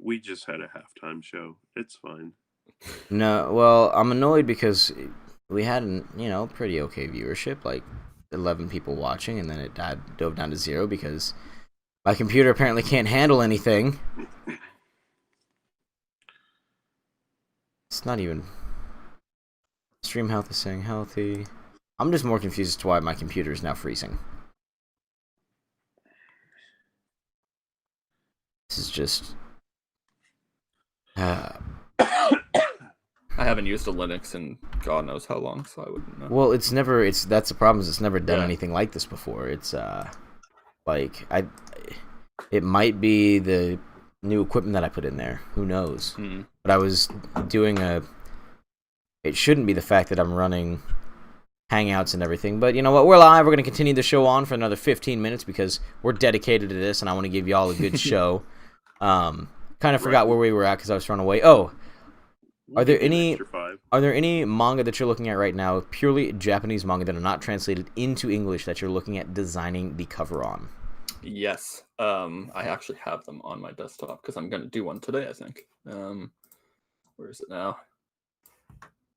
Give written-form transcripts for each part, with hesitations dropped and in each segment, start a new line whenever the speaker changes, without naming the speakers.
We just had a halftime show. It's fine.
No, well, I'm annoyed because we had pretty okay viewership, like 11 people watching, and then it dove down to 0 because my computer apparently can't handle anything. It's not even stream health is saying healthy. I'm just more confused as to why my computer is now freezing. This is just.
I haven't used a Linux in God knows how long, so I wouldn't know.
Well, that's the problem. Is it's never done anything like this before. It's it might be the new equipment that I put in there. Who knows? But I was doing it shouldn't be the fact that I'm running Hangouts and everything. But you know what? We're live. We're going to continue the show on for another 15 minutes because we're dedicated to this, and I want to give you all a good show. Kind of forgot where we were at because I was running away. Oh. Are there any manga that you're looking at right now, purely Japanese manga that are not translated into English, that you're looking at designing the cover on?
Yes. I actually have them on my desktop because I'm going to do one today, I think. Where is it now?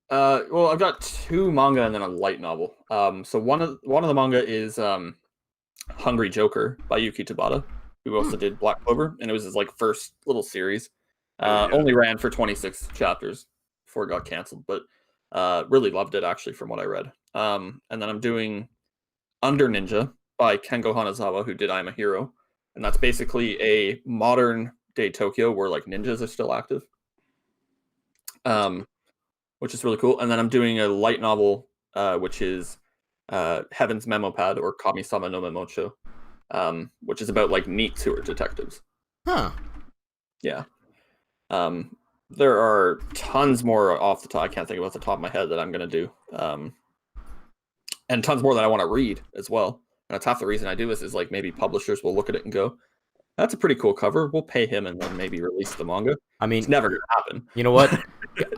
Well, I've got 2 manga and then a light novel. So one of the manga is Hungry Joker by Yuki Tabata, who also did Black Clover, and it was his first little series. Only ran for 26 chapters before it got canceled, but really loved it, actually, from what I read. And then I'm doing Under Ninja by Kengo Hanazawa, who did I'm a Hero. And that's basically a modern day Tokyo where ninjas are still active, which is really cool. And then I'm doing a light novel, which is Heaven's Memo Pad, or Kami-sama no Memocho, which is about NEETs who are detectives.
Huh.
Yeah. There are tons more off the top. I can't think of off the top of my head that I'm going to do. And tons more that I want to read as well. And that's half the reason I do this is maybe publishers will look at it and go, that's a pretty cool cover. We'll pay him and then maybe release the manga.
I mean,
it's never going to happen.
You know what?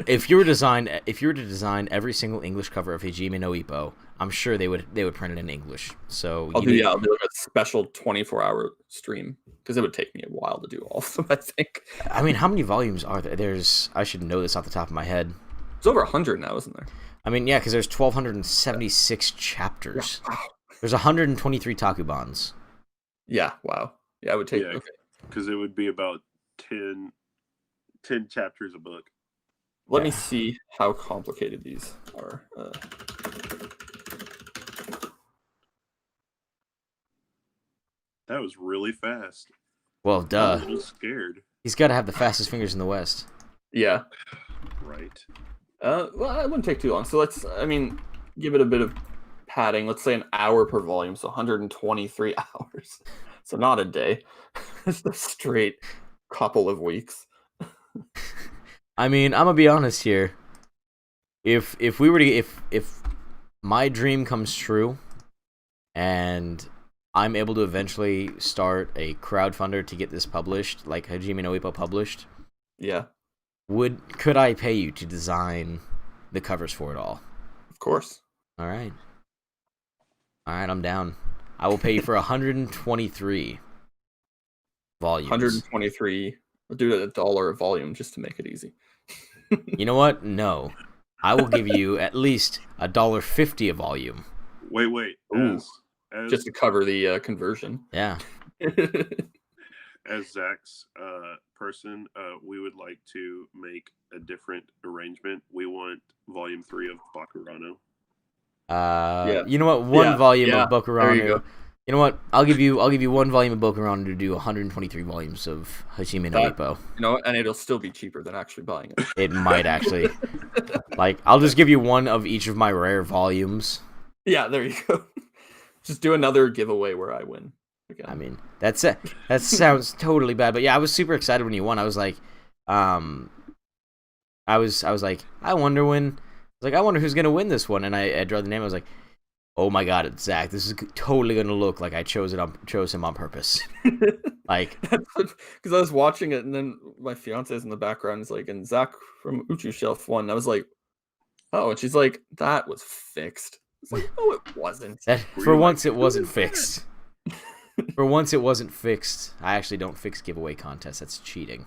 If you were to design every single English cover of Hajime no Ippo, I'm sure they would print it in English. So
I'll do a special 24-hour stream because it would take me a while to do all of them, I think.
I mean, how many volumes are there? I should know this off the top of my head.
It's over 100 now, isn't there?
I mean, yeah, because there's 1,276 chapters.
Wow.
There's 123 takubans.
Yeah, wow. Yeah, it would take...
because it would be about 10 chapters a book.
Let me see how complicated these are.
That was really fast.
Well, duh.
I'm a little scared.
He's got to have the fastest fingers in the West.
Yeah.
Right.
Well, it wouldn't take too long. So let's, give it a bit of padding. Let's say an hour per volume, so 123 hours. So not a day. It's a straight couple of weeks.
I mean, I'm gonna be honest here. If my dream comes true, and I'm able to eventually start a crowdfunder to get this published, like Hajime no Ippo published,
yeah,
could I pay you to design the covers for it all?
Of course.
All right, I'm down. I will pay you for 123 volumes.
123. I'll do it $1 a volume just to make it easy.
You know what? No. I will give you at least $1.50 a volume.
Wait.
Just to cover the conversion.
Yeah.
As Zach's person, we would like to make a different arrangement. We want volume 3 of Bakurano.
You know what? One volume of Bakurano.
There you go.
You know what? I'll give you 1 volume of Bakurano to do 123 volumes of Hajime no Ippo.
And it'll still be cheaper than actually buying it.
It might actually. I'll just give you 1 of each of my rare volumes.
Yeah, there you go. Just do another giveaway where I win. Again.
I mean, that's it. That sounds totally bad, but yeah, I was super excited when you won. I was like, I wonder who's gonna win this one, and I drew the name. I was like, oh my god, it's Zach. This is totally gonna look like I chose him on purpose.
Because I was watching it, and then my fiance's in the background is like, and Zach from UchuuShelf won. I was like, oh, and she's like, that was fixed. It's like, no, it wasn't.
For once, it wasn't fixed. For once, it wasn't fixed. I actually don't fix giveaway contests. That's cheating.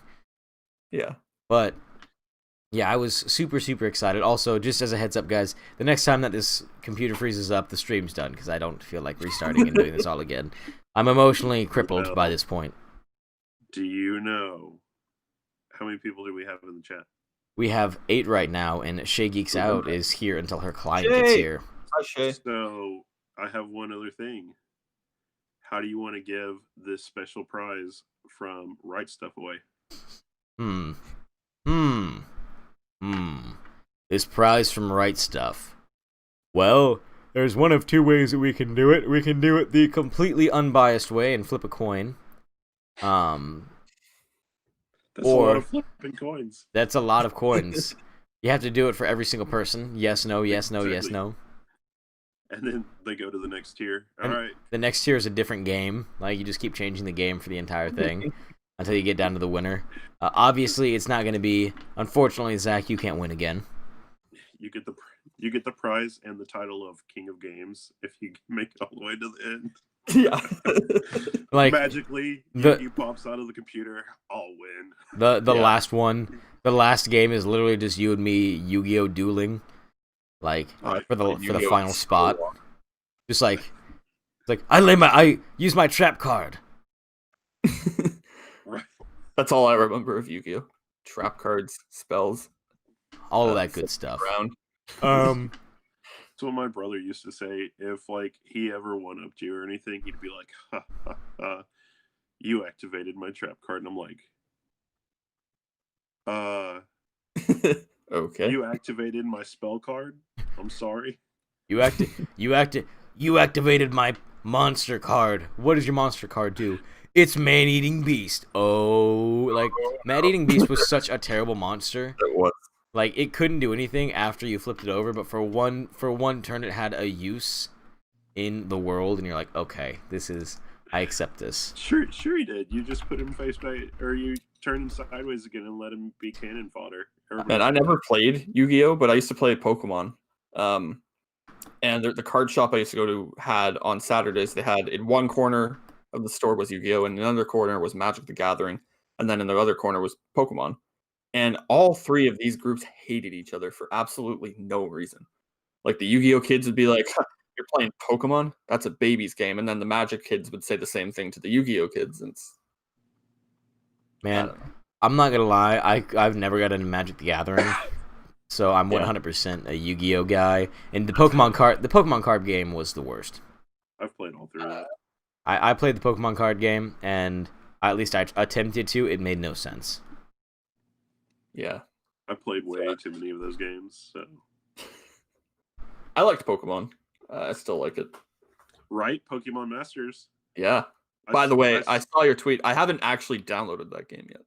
Yeah.
But yeah, I was super, super excited. Also, just as a heads up, guys, the next time that this computer freezes up, the stream's done because I don't feel like restarting and doing this all again. I'm emotionally crippled by this point.
Do you know how many people do we have in the chat?
We have 8 right now, and Shay Geeks Out is here until her client
Shay!
gets here.
Hi, Shay.
So I have one other thing. How do you want to give this special prize from Right Stuff away?
This prize from Right Stuff. Well, there's one of 2 ways that we can do it. We can do it the completely unbiased way and flip a coin.
That's a lot of flipping coins.
That's a lot of coins. You have to do it for every single person. Yes, no, yes, no, yes, no.
And then they go to the next tier. All right.
The next tier is a different game. Like, you just keep changing the game for the entire thing until you get down to the winner. Obviously, it's not going to be... Unfortunately, Zach, you can't win again.
You get the prize and the title of King of Games if you make it all the way to the end.
Yeah.
Like,
magically, he pops out of the computer. I'll win.
The last one, the last game is literally just you and me Yu-Gi-Oh dueling, like for the final spot. Just like it's like I use my trap card.
Right.
That's all I remember of Yu-Gi-Oh. Trap cards, spells,
all of that good stuff.
Around.
That's what my brother used to say. If like he ever won up to you or anything, he'd be like, "Ha ha ha! You activated my trap card," and I'm like,
Okay.
You activated my spell card? I'm sorry.
You activated my monster card. What does your monster card do? It's Man-Eating Beast. Oh, like Man-Eating Beast was such a terrible monster.
It was.
Like, it couldn't do anything after you flipped it over, but for one turn it had a use in the world, and you're like, okay, I accept this.
Sure he did. You just put him face back, or you turn him sideways again and let him be cannon fodder.
And I never played Yu-Gi-Oh, but I used to play Pokemon. And the card shop I used to go to had on Saturdays, they had in one corner of the store was Yu-Gi-Oh, and in another corner was Magic the Gathering, and then in the other corner was Pokemon. And all 3 of these groups hated each other for absolutely no reason. Like the Yu-Gi-Oh kids would be like, "You're playing Pokemon? That's a baby's game." And then the Magic kids would say the same thing to the Yu-Gi-Oh kids.
Man, I'm not gonna lie, I've never got into Magic the Gathering, so I'm 100% a Yu-Gi-Oh guy. And the Pokemon card game was the worst.
I've played all 3 of that.
I played the Pokemon card game, and at least I attempted to. It made no sense.
Yeah.
I played way too many of those games, so.
I liked Pokemon. I still like it.
Right? Pokemon Masters.
Yeah. By the way, I saw your tweet. I haven't actually downloaded that game yet.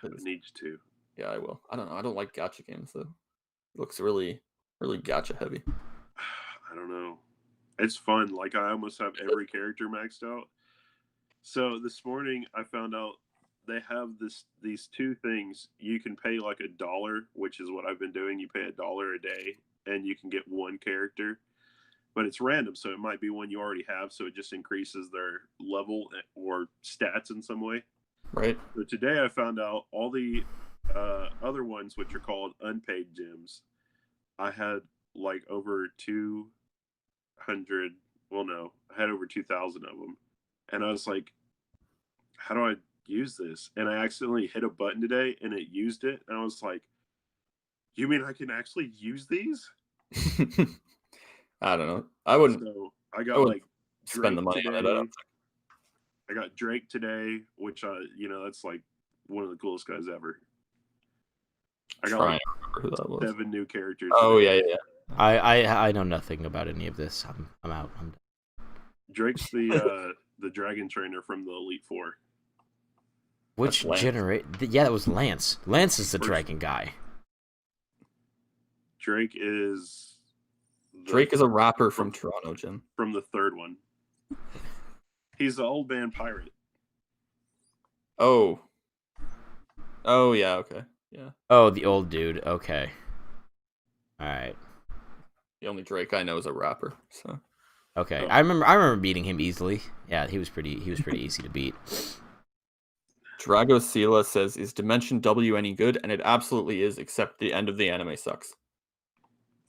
I need you to.
Yeah, I will. I don't know. I don't like gacha games, though. It looks really, really gacha heavy.
I don't know. It's fun. Like, I almost have every character maxed out. So this morning, I found out they have these 2 things. You can pay like $1, which is what I've been doing. You pay $1 a day, and you can get 1 character. But it's random, so it might be one you already have, so it just increases their level or stats in some way.
Right.
So today I found out all the other ones, which are called unpaid gems. I had like over 200, well, no, I had over 2,000 of them. And I was like, how do I use this? And I accidentally hit a button today, and it used it. And I was like, you mean I can actually use these?
I don't know. I wouldn't.
So I got like
spend the money
today.
on it.
I got Drake today, which that's like one of the coolest guys ever. I got like
who that was.
7 new characters.
Oh
today.
yeah.
I know nothing about any of this. I'm out. I'm done.
Drake's the dragon trainer from the Elite Four.
Which generate? Yeah, that was Lance. Lance is the dragon guy.
Drake is
a rapper from Toronto, Jim.
From the 3rd one. He's the old man pirate.
Oh yeah, okay. Yeah.
Oh, the old dude. Okay. All right.
The only Drake I know is a rapper, so.
Okay. I remember beating him easily. Yeah, he was pretty easy to beat.
Dragosila says, "Is Dimension W any good?" And it absolutely is, except the end of the anime sucks.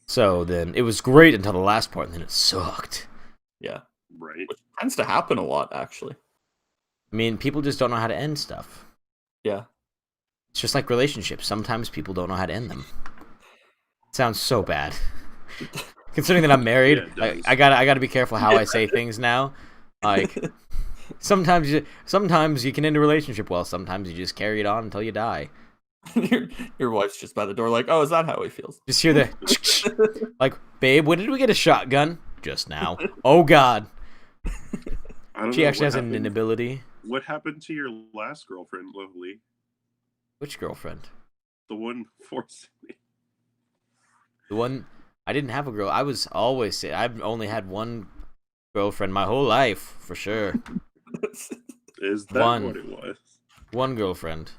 So then it was great until the last part, and then it sucked.
Yeah.
Right.
Which tends to happen a lot, actually.
I mean, people just don't know how to end stuff.
Yeah.
It's just like relationships. Sometimes people don't know how to end them. It sounds so bad. Considering that I'm married,
Yeah,
I gotta be careful how I say things now. Like sometimes you can end a relationship well. Sometimes you just carry it on until you die.
Your wife's just by the door, like, "Oh, is that how he feels?"
Just hear the like, babe, when did we get a shotgun? Just now. Oh God. She actually has an inability.
What happened to your last girlfriend, Lovely?
Which girlfriend?
The one forcing me.
The one I didn't have a girl. I was always I've only had one girlfriend my whole life, for sure.
Is that what it was?
One girlfriend.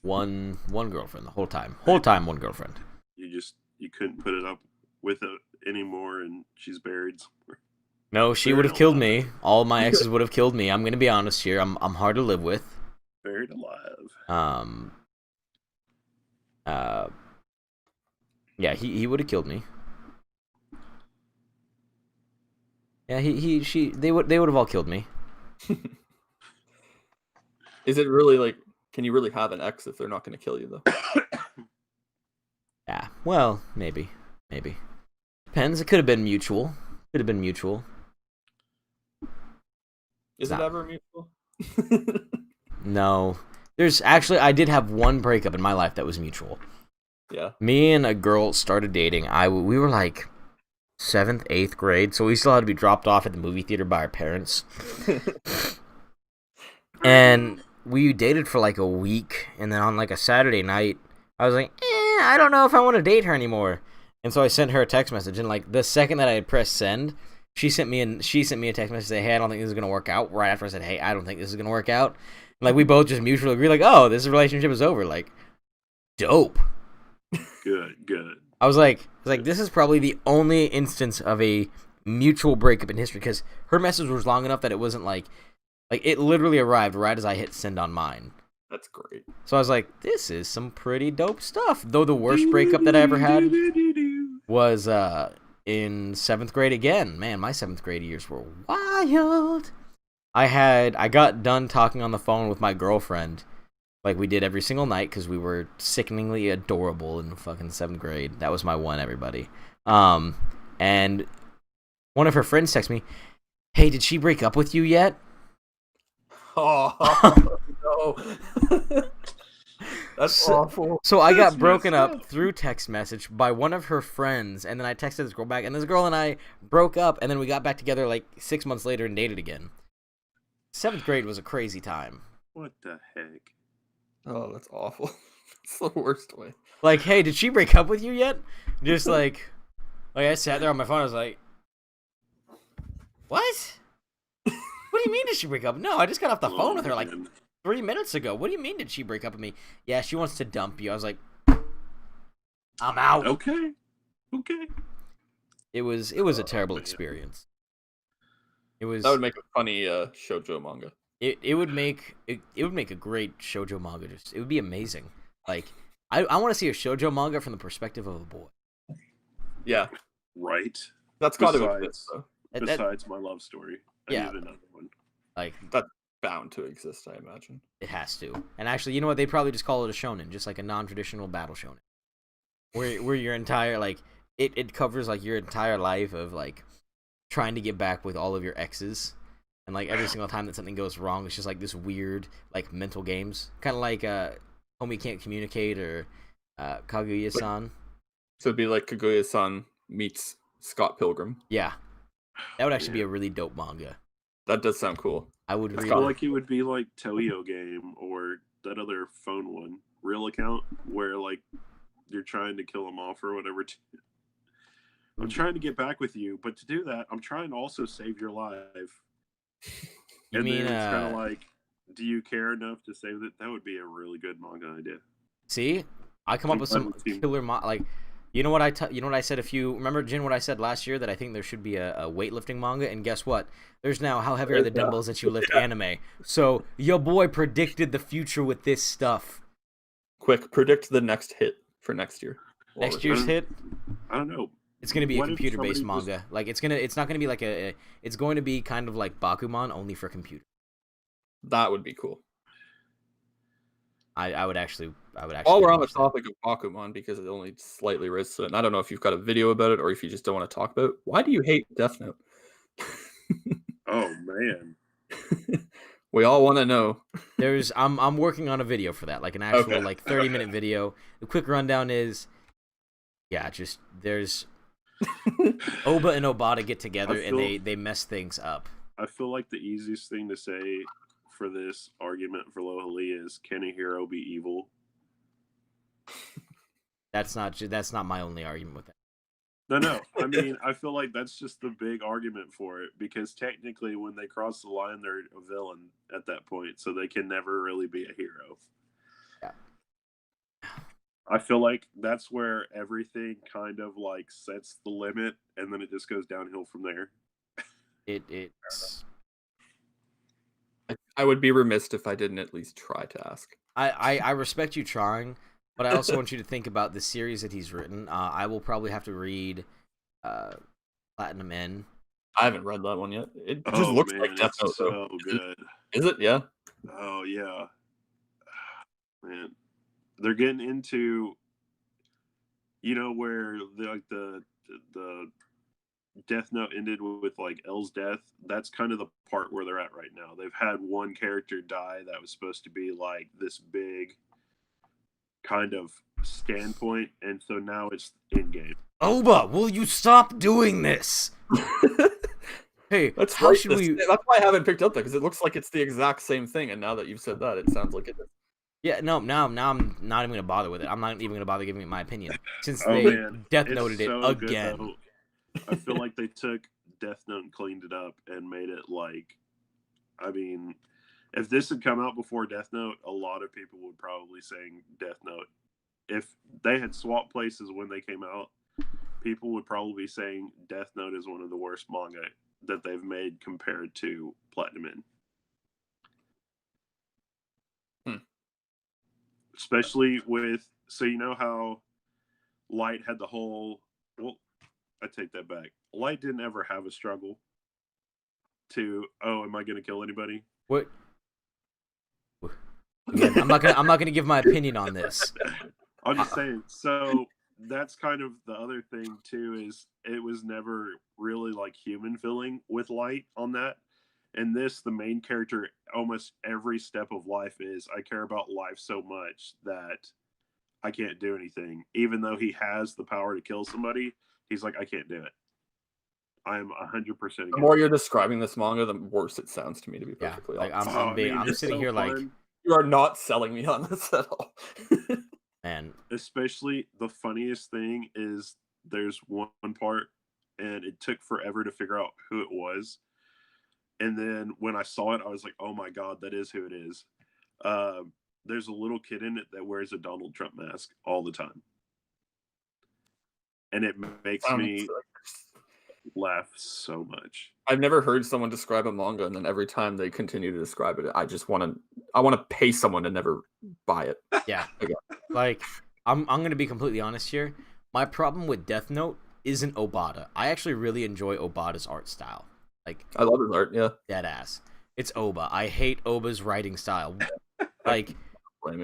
One girlfriend the whole time. One girlfriend.
You couldn't put it up with it anymore, and she's buried somewhere.
No, she would have killed me. All my exes would have killed me. I'm gonna be honest here. I'm hard to live with.
Buried alive.
Yeah, he would have killed me. Yeah, they would have all killed me.
Is it really like? Can you really have an ex if they're not going to kill you though?
Yeah, well, maybe. Depends. It could have been mutual.
Is it ever mutual?
No. I did have one breakup in my life that was mutual.
Yeah.
Me and a girl started dating. We were like 7th, 8th grade, so we still had to be dropped off at the movie theater by our parents. And we dated for like a week, and then on like a Saturday night, I was like, I don't know if I want to date her anymore. And so I sent her a text message, and like the second that I had pressed send, she sent me a text message saying, "Hey, I don't think this is gonna work out." Right after I said, "Hey, I don't think this is gonna work out," and, like we both just mutually agree, like, "Oh, this relationship is over." Like, dope.
Good.
I was like, this is probably the only instance of a mutual breakup in history, because her message was long enough that it wasn't like it literally arrived right as I hit send on mine.
That's great.
So I was like, this is some pretty dope stuff. Though the worst breakup that I ever had was in 7th grade again. Man, my 7th grade years were wild. I got done talking on the phone with my girlfriend, like we did every single night, because we were sickeningly adorable in fucking 7th grade. That was my one, everybody. And one of her friends texted me, "Hey, did she break up with you yet?"
Oh no. That's awful.
So I got broken up through text message by one of her friends, and then I texted this girl back, and this girl and I broke up, and then we got back together like 6 months later and dated again. 7th grade was a crazy time.
What the heck?
Oh, that's awful. It's the worst way.
Like, hey, did she break up with you yet? Just like I sat there on my phone, I was like, what? What do you mean did she break up? No, I just got off the phone with her like 3 minutes ago. What do you mean did she break up with me? Yeah, she wants to dump you. I was like, I'm out.
Okay.
It was a terrible experience. That
would make a funny shoujo manga.
It would make a great shoujo manga. It would be amazing. Like I want to see a shoujo manga from the perspective of a boy.
Yeah.
Right.
That's got to exist though.
Besides my love story. I need another one.
Like
that's bound to exist, I imagine.
It has to. And actually, you know what? They'd probably just call it a shonen, just like a non-traditional battle shonen, where your entire it covers like your entire life of like trying to get back with all of your exes, and like every single time that something goes wrong, it's just like this weird like mental games, kind of like Homie Can't Communicate or Kaguya-san.
So it'd be like Kaguya-san meets Scott Pilgrim.
Yeah, that would actually be a really dope manga.
That does sound cool.
I would
feel like it would be like Toyo Game or that other phone one, Real Account, where like you're trying to kill them off or whatever. I'm trying to get back with you, but to do that, I'm trying to also save your life. Then it's kind of like, do you care enough to save it? That would be a really good manga idea.
See, I come up with some killer like You know what you know what I said remember, Jin, what I said last year, that I think there should be a weightlifting manga, and guess what? There's now How Heavy Are the Dumbbells That You Lift anime. So your boy predicted the future with this stuff.
Quick, predict the next hit for next year.
Next year's hit?
I don't know.
It's gonna be a computer-based manga. Like it's not gonna be like it's going to be kind of like Bakuman, only for computer.
That would be cool.
I would actually.
While we're on the topic of Bakuman, because it only slightly relates to it, and I don't know if you've got a video about it or if you just don't want to talk about it. Why do you hate Death Note?
Oh man.
We all want to know.
I'm working on a video for that, like an actual 30-minute video. The quick rundown is, there's Oba and Obata get together and they mess things up.
I feel like the easiest thing to say for this argument for Lohali is, can a hero be evil?
That's not my only argument with that.
No. I mean, I feel like that's just the big argument for it, because technically when they cross the line, they're a villain at that point, so they can never really be a hero.
Yeah.
I feel like that's where everything kind of like sets the limit, and then it just goes downhill from there.
It's.
I would be remiss if I didn't at least try to ask.
I respect you trying, but I also want you to think about the series that he's written. I will probably have to read Platinum N.
I haven't read that one yet. It just looks like Death Note.
So good.
Is it? Yeah.
Oh yeah. Man, they're getting into, where the Death Note ended with like L's death. That's kind of the part where they're at right now. They've had one character die that was supposed to be like this big kind of standpoint, and so now it's in game.
Oba, will you stop doing this? Hey,
that's why I haven't picked up that, because it looks like it's the exact same thing, and now that you've said that, it sounds like it is.
Yeah, no, now I'm not even gonna bother with it. I'm not even gonna bother giving it my opinion, since they Death Noted it again.
Good, I feel like they took Death Note and cleaned it up and made it like, I mean, if this had come out before Death Note, a lot of people would probably saying Death Note. If they had swapped places when they came out, people would probably be saying Death Note is one of the worst manga that they've made compared to Platinum N. Especially with, so you know how Light had the whole, well, I take that back. Light didn't ever have a struggle to, am I going to kill anybody?
What? Again, I'm not gonna give my opinion on this.
I'm just saying. So that's kind of the other thing too, is it was never really like human feeling with Light on that. And this, the main character, almost every step of life is, I care about life so much that I can't do anything. Even though he has the power to kill somebody, he's like, I can't do it. I am 100%.
The more you're describing this manga, the worse it sounds to me, to be perfectly honest.
I'm sitting here like,
you are not selling me on this at all.
Man.
Especially the funniest thing is there's one part, and it took forever to figure out who it was. And then when I saw it, I was like, oh my God, that is who it is. There's a little kid in it that wears a Donald Trump mask all the time. And it makes me laugh so much.
I've never heard someone describe a manga, and then every time they continue to describe it, I want to pay someone to never buy it.
Yeah. Like, I'm going to be completely honest here. My problem with Death Note isn't Obata. I actually really enjoy Obata's art style. Like,
I love his art, yeah.
Dead ass. It's Oba. I hate Oba's writing style. Like,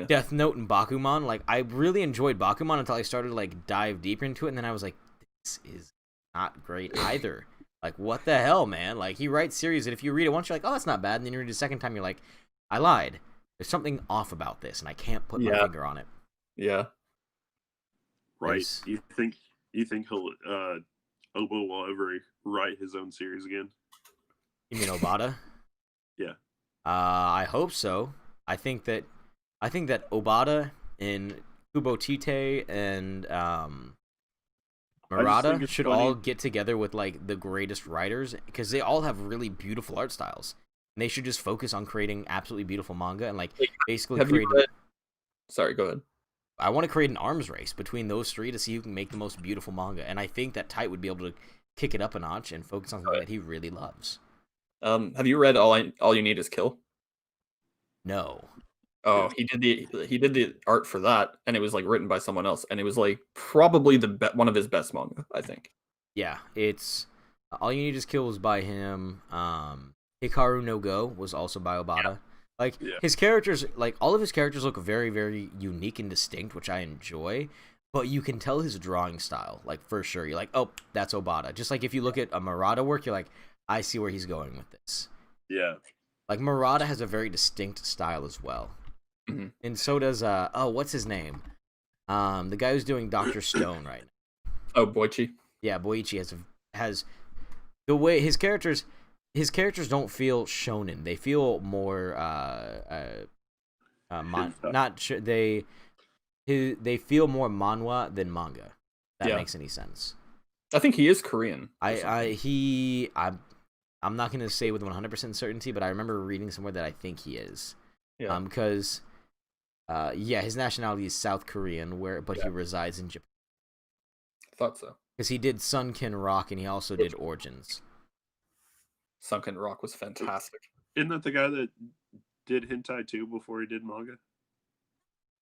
Death Note and Bakuman, like, I really enjoyed Bakuman until I started to, like, dive deeper into it, and then I was like, this is not great either. Like, what the hell, man? Like, he writes series that if you read it once, you're like, oh, that's not bad, and then you read it a second time, you're like, I lied. There's something off about this, and I can't put my finger on it.
Yeah.
Right. You think he'll Oba will ever write his own series again?
You mean Obata?
Yeah.
I hope so. I think that Obata and Kubo Tite and Murata should all get together with like the greatest writers, because they all have really beautiful art styles. And they should just focus on creating absolutely beautiful manga and like basically create.
Sorry, go ahead.
I want to create an arms race between those three to see who can make the most beautiful manga. And I think that Tite would be able to kick it up a notch and focus on something that he really loves.
Have you read All You Need Is Kill?
No.
Oh, he did the art for that, and it was like written by someone else, and it was like probably one of his best manga, I think.
Yeah, it's All You Need Is Kill was by him. Hikaru no Go was also by Obata. His characters, like all of his characters look very, very unique and distinct, which I enjoy. But you can tell his drawing style, like for sure. You're like, oh, that's Obata. Just like if you look at a Murata work, you're like, I see where he's going with this.
Yeah.
Like Murata has a very distinct style as well.
Mm-hmm.
And so does what's his name? The guy who's doing Dr. Stone right now.
Oh, Boichi.
Yeah, Boichi has the way his characters don't feel shonen. They feel more they feel more manhwa than manga. That makes any sense.
I think he is Korean.
I'm not going to say with 100% certainty, but I remember reading somewhere that I think he is.
Yeah.
Because his nationality is South Korean, but he resides in Japan.
I thought so.
Because he did Sunken Rock and he also did Origins.
Sunken Rock was fantastic.
Isn't that the guy that did hentai too before he did manga?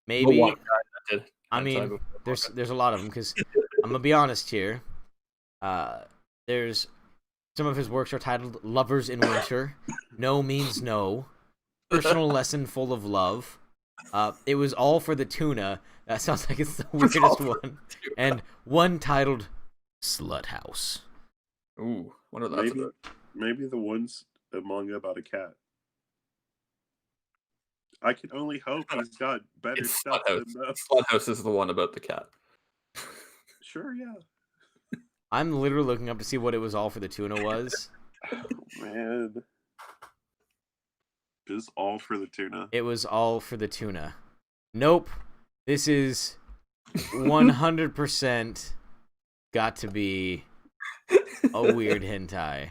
Maybe.
The one guy that did
I mean, there's a lot of them because I'm gonna be honest here. There's some of his works are titled "Lovers in Winter," "No Means No," "Personal Lesson Full of Love." It was all for the tuna. That sounds like it's the weirdest one. And one titled "Slut House."
Ooh, what are those about?
Maybe the one's a manga about a cat. I can only hope he's got better stuff than those.
Slut House is the one about the cat.
Sure, yeah.
I'm literally looking up to see what it was all for the tuna was.
Oh, man. It was all for the tuna.
It was all for the tuna. Nope. This is 100% got to be a weird hentai.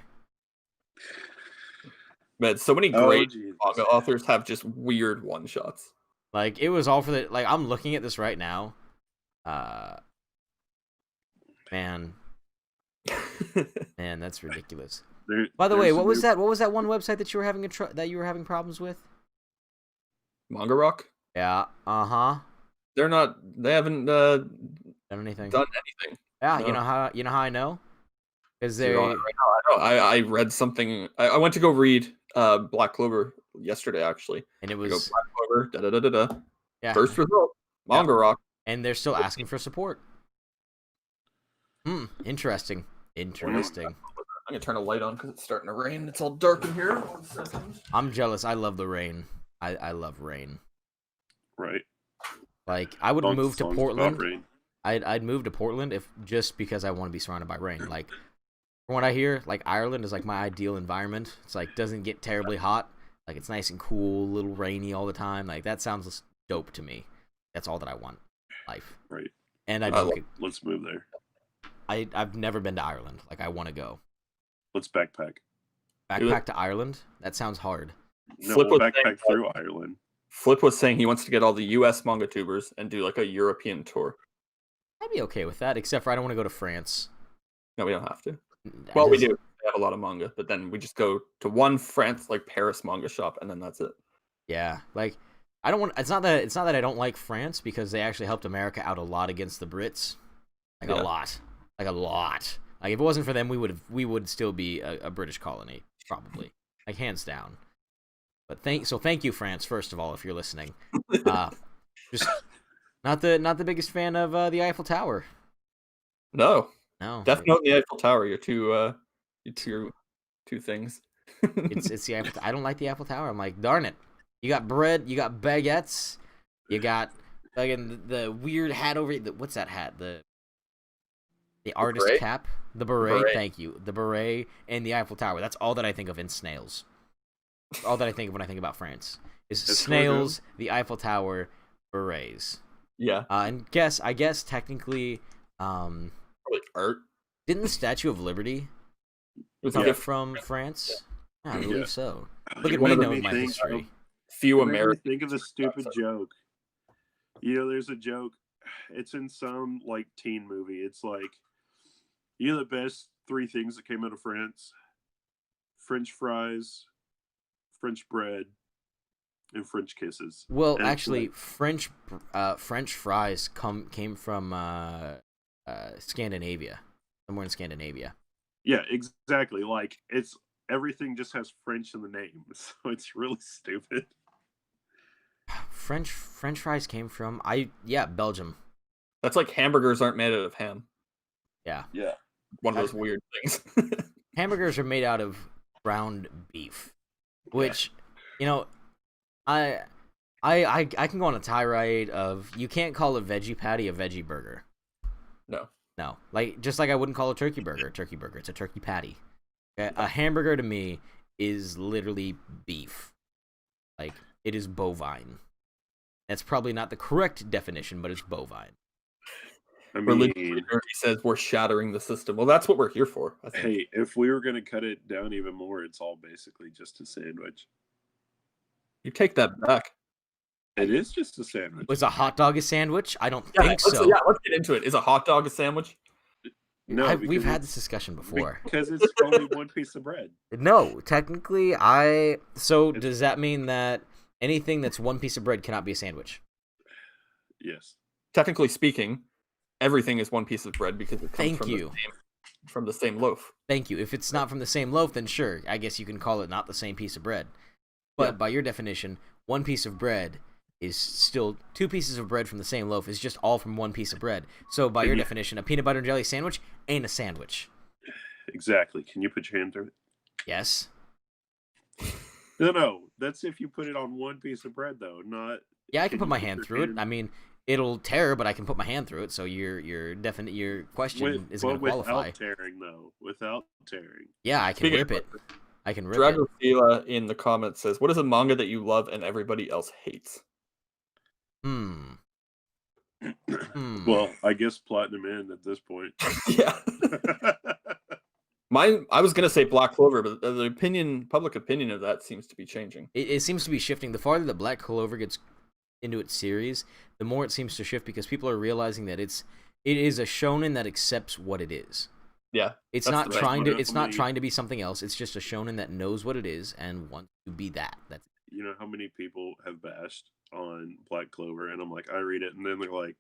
Man, so many great manga authors have just weird one-shots.
Like, it was all for the... Like, I'm looking at this right now. Man, that's ridiculous. By the way, what was that? What was that one website that you were having problems with?
Manga Rock?
Yeah.
They haven't done
anything. Yeah,
No.
You know how I know? Because
Right now, I read something. I went to go read Black Clover yesterday, actually.
And it was
Black Clover.
Yeah.
First result, Manga Rock.
And they're still asking for support. Interesting.
I'm gonna turn a light on because it's starting to rain. It's all dark in here. 1 second.
I'm jealous. I love the rain. I love rain.
Right.
Like, I would move to Portland.
Rain.
I'd move to Portland just because I want to be surrounded by rain. Like, from what I hear, like Ireland is like my ideal environment. It's like doesn't get terribly hot. Like, it's nice and cool, a little rainy all the time. Like, that sounds dope to me. That's all that I want in life.
Right.
And
let's move there.
I've never been to Ireland. Like, I want to go.
Let's backpack.
Backpack to Ireland? That sounds hard.
No, we'll backpack through Ireland.
Flip was saying he wants to get all the U.S. manga tubers and do like a European tour.
I'd be okay with that, except for I don't want to go to France.
No, we don't have to. Well, we do. We have a lot of manga, but then we just go to one France, like Paris manga shop, and then that's it.
Yeah, like I don't want. It's not that I don't like France because they actually helped America out a lot against the Brits, a lot. Like if it wasn't for them, we would still be a British colony probably, like hands down. But thank you, France, first of all, if you're listening. Just not the biggest fan of the Eiffel Tower.
No, Death Note and the Eiffel Tower. You're two things.
it's the Eiffel. I don't like the Eiffel Tower. I'm like, darn it. You got bread. You got baguettes. You got the weird hat over. What's that hat? The artist
beret?
cap. The beret. Thank you. The beret and the Eiffel Tower. That's all that I think of in snails. All that I think of when I think about France is snails, the Eiffel Tower, berets.
Yeah.
And I guess technically,
probably art.
Didn't the Statue of Liberty come from France? Yeah, I believe so. Look at me knowing my history.
Few Americans
think of a stupid joke. There's a joke. It's in some like teen movie. It's like, the best three things that came out of France: French fries, French bread, and French kisses.
Well,
And
actually, French fries came from Scandinavia, somewhere in Scandinavia.
yeah, exactly. Like it's everything just has French in the name, so it's really stupid.
French fries came from Belgium.
That's like hamburgers aren't made out of ham.
Yeah.
One of those weird things.
Hamburgers are made out of ground beef, which I can go on a tirade of you can't call a veggie patty a veggie burger. No, like just like I wouldn't call a turkey burger a turkey burger. It's a turkey patty. A hamburger to me is literally beef. Like it is bovine. That's probably not the correct definition, but it's bovine.
I
Religion
mean,
says we're shattering the system. Well, that's what we're here for. I think.
hey, if we were going to cut it down even more, it's all basically just a sandwich.
You take that back.
It is just a sandwich.
Was a hot dog a sandwich? I don't think so.
Let's get into it. Is a hot dog a sandwich?
No,
we've had this discussion before.
Because it's only one piece of bread.
No, technically, does that mean that anything that's one piece of bread cannot be a sandwich?
Yes.
Technically speaking, everything is one piece of bread because it comes from the same loaf.
Thank you. If it's not from the same loaf, then sure, I guess you can call it not the same piece of bread. But by your definition, one piece of bread is still two pieces of bread from the same loaf is just all from one piece of bread. So by your definition, a peanut butter and jelly sandwich ain't a sandwich.
Exactly. Can you put your hand through it?
Yes.
No. That's if you put it on one piece of bread, though. Not.
Yeah, I can put my hand through it. I mean, it'll tear, but I can put my hand through it. So your question isn't going to qualify.
Without tearing, though. Without tearing.
Yeah, I can rip it. I can rip it.
Dragofila in the comments says, "What is a manga that you love and everybody else hates?"
Well, I guess Platinum End at this point.
Yeah. I was gonna say Black Clover, but the public opinion of that seems to be changing.
It seems to be shifting. The farther that Black Clover gets into its series, the more it seems to shift because people are realizing that it is a shonen that accepts what it is.
Yeah,
it's not trying to be something else. It's just a shonen that knows what it is and wants to be that. That's
you know how many people have bashed on Black Clover, and I'm like, I read it, and then they're like,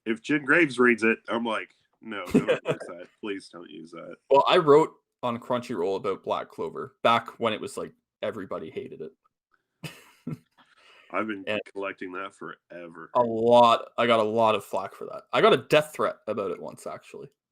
if Jen Graves reads it, I'm like, no, don't use that. Please don't use that.
Well, I wrote on Crunchyroll about Black Clover back when it was like everybody hated it.
I've been collecting that forever.
I got a lot of flack for that. I got a death threat about it once, actually.